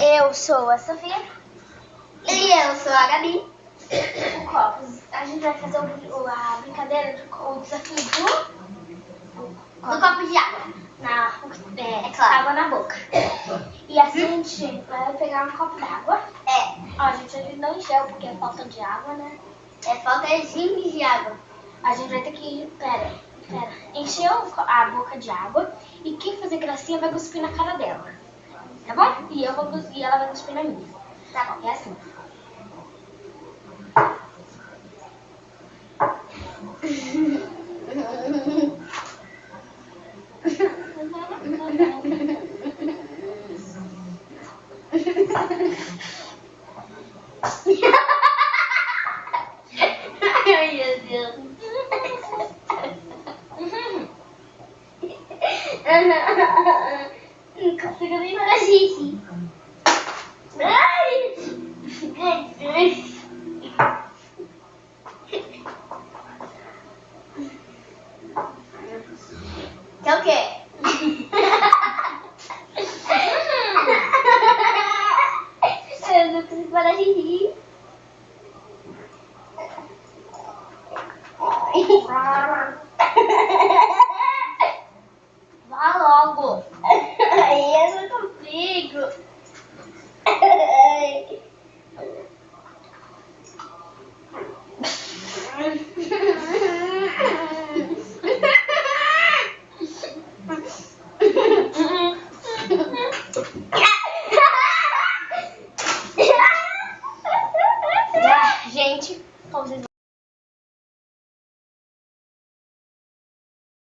Eu sou a Sofia. E eu sou a Gabi. O Copos. A gente vai fazer a brincadeira, o desafio do copo de água. É claro. Água na boca. E assim a gente vai pegar um copo d'água. Ó, gente, a gente não encheu porque é falta de água, né? É falta de água. A gente vai ter que... Pera. Encher a boca de água e quem fazer gracinha vai cuspir na cara dela. Tá bom? E ela vai cuspir na minha. Tá bom. É assim. Ai, meu Deus. Não consigo nem fazer xixi. Ai! Que é o quê? Eu não consigo fazer xixi. Vá logo. Ai, eu não consigo.